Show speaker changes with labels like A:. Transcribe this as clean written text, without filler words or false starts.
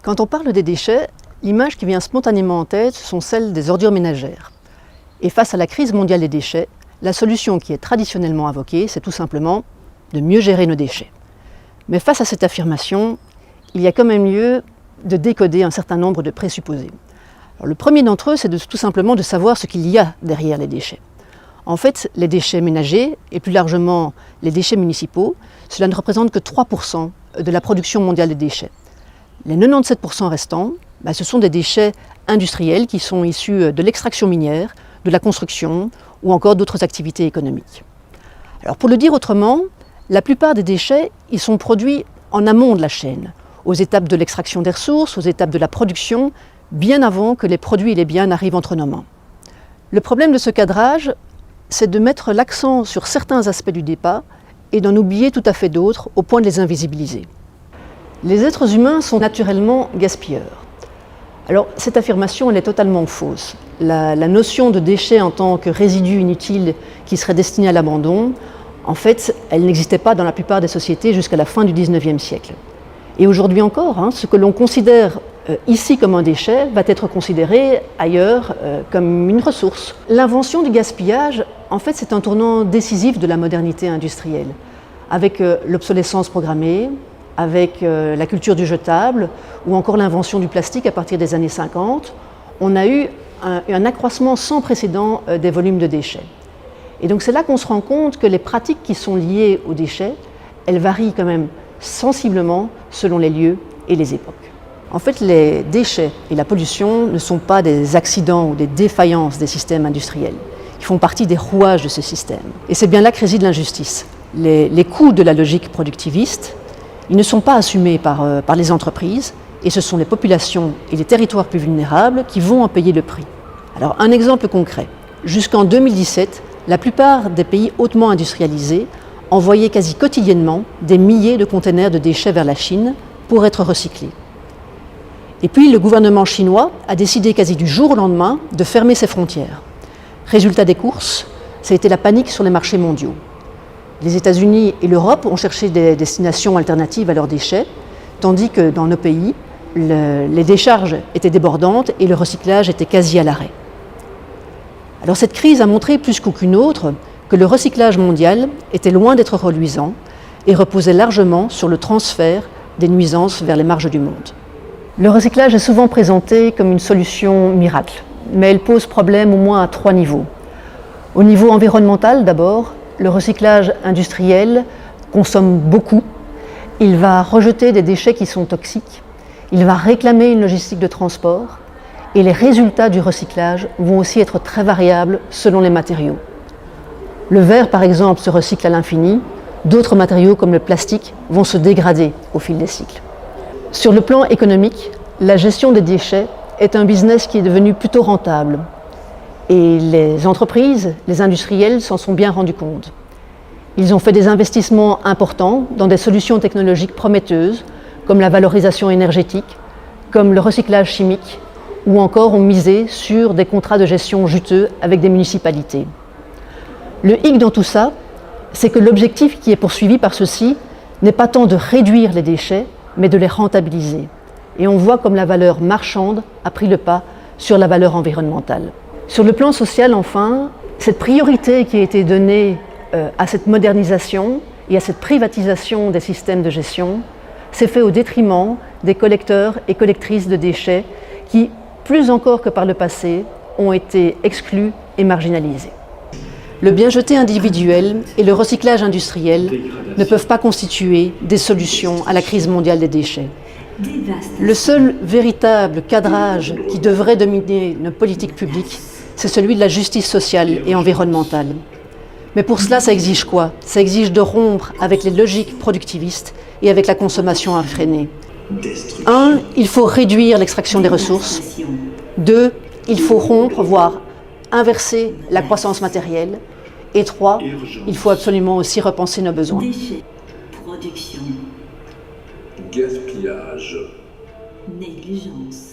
A: Quand on parle des déchets, l'image qui vient spontanément en tête sont celles des ordures ménagères. Et face à la crise mondiale des déchets, la solution qui est traditionnellement invoquée, c'est tout simplement de mieux gérer nos déchets. Mais face à cette affirmation, il y a quand même lieu de décoder un certain nombre de présupposés. Alors, le premier d'entre eux, c'est tout simplement de savoir ce qu'il y a derrière les déchets. En fait, les déchets ménagers, et plus largement les déchets municipaux, cela ne représente que 3% de la production mondiale des déchets. Les 97% restants, ce sont des déchets industriels qui sont issus de l'extraction minière, de la construction ou encore d'autres activités économiques. Alors pour le dire autrement, la plupart des déchets, ils sont produits en amont de la chaîne, aux étapes de l'extraction des ressources, aux étapes de la production, bien avant que les produits et les biens n'arrivent entre nos mains. Le problème de ce cadrage, c'est de mettre l'accent sur certains aspects du débat et d'en oublier tout à fait d'autres au point de les invisibiliser. Les êtres humains sont naturellement gaspilleurs. Alors cette affirmation, elle est totalement fausse. La notion de déchet en tant que résidu inutile qui serait destiné à l'abandon, en fait, elle n'existait pas dans la plupart des sociétés jusqu'à la fin du XIXe siècle. Et aujourd'hui encore, ce que l'on considère ici comme un déchet va être considéré ailleurs comme une ressource. L'invention du gaspillage, en fait, c'est un tournant décisif de la modernité industrielle, avec l'obsolescence programmée, avec la culture du jetable ou encore l'invention du plastique à partir des années 50, on a eu un accroissement sans précédent des volumes de déchets. Et donc c'est là qu'on se rend compte que les pratiques qui sont liées aux déchets, elles varient quand même sensiblement selon les lieux et les époques. En fait, les déchets et la pollution ne sont pas des accidents ou des défaillances des systèmes industriels. Ils font partie des rouages de ce système. Et c'est bien là que réside l'injustice. Les coûts de la logique productiviste, ils ne sont pas assumés par les entreprises et ce sont les populations et les territoires plus vulnérables qui vont en payer le prix. Alors un exemple concret. Jusqu'en 2017, la plupart des pays hautement industrialisés envoyaient quasi quotidiennement des milliers de containers de déchets vers la Chine pour être recyclés. Et puis le gouvernement chinois a décidé quasi du jour au lendemain de fermer ses frontières. Résultat des courses, ça a été la panique sur les marchés mondiaux. Les États-Unis et l'Europe ont cherché des destinations alternatives à leurs déchets, tandis que dans nos pays, les décharges étaient débordantes et le recyclage était quasi à l'arrêt. Alors cette crise a montré plus qu'aucune autre que le recyclage mondial était loin d'être reluisant et reposait largement sur le transfert des nuisances vers les marges du monde. Le recyclage est souvent présenté comme une solution miracle, mais elle pose problème au moins à 3 niveaux. Au niveau environnemental d'abord, le recyclage industriel consomme beaucoup, il va rejeter des déchets qui sont toxiques, il va réclamer une logistique de transport et les résultats du recyclage vont aussi être très variables selon les matériaux. Le verre par exemple se recycle à l'infini, d'autres matériaux comme le plastique vont se dégrader au fil des cycles. Sur le plan économique, la gestion des déchets est un business qui est devenu plutôt rentable. Et les entreprises, les industriels s'en sont bien rendus compte. Ils ont fait des investissements importants dans des solutions technologiques prometteuses, comme la valorisation énergétique, comme le recyclage chimique, ou encore ont misé sur des contrats de gestion juteux avec des municipalités. Le hic dans tout ça, c'est que l'objectif qui est poursuivi par ceux-ci n'est pas tant de réduire les déchets, mais de les rentabiliser. Et on voit comme la valeur marchande a pris le pas sur la valeur environnementale. Sur le plan social, enfin, cette priorité qui a été donnée à cette modernisation et à cette privatisation des systèmes de gestion s'est fait au détriment des collecteurs et collectrices de déchets qui, plus encore que par le passé, ont été exclus et marginalisés. Le bien-jeté individuel et le recyclage industriel ne peuvent pas constituer des solutions à la crise mondiale des déchets. Le seul véritable cadrage qui devrait dominer nos politiques publiques, c'est celui de la justice sociale et environnementale. Mais pour cela, ça exige quoi? Ça exige de rompre avec les logiques productivistes et avec la consommation effrénée. 1, il faut réduire l'extraction des ressources. 2, il faut rompre, voire inverser la croissance matérielle. Et 3, il faut absolument aussi repenser nos besoins.
B: Déchets, production,
C: gaspillage,
B: négligence.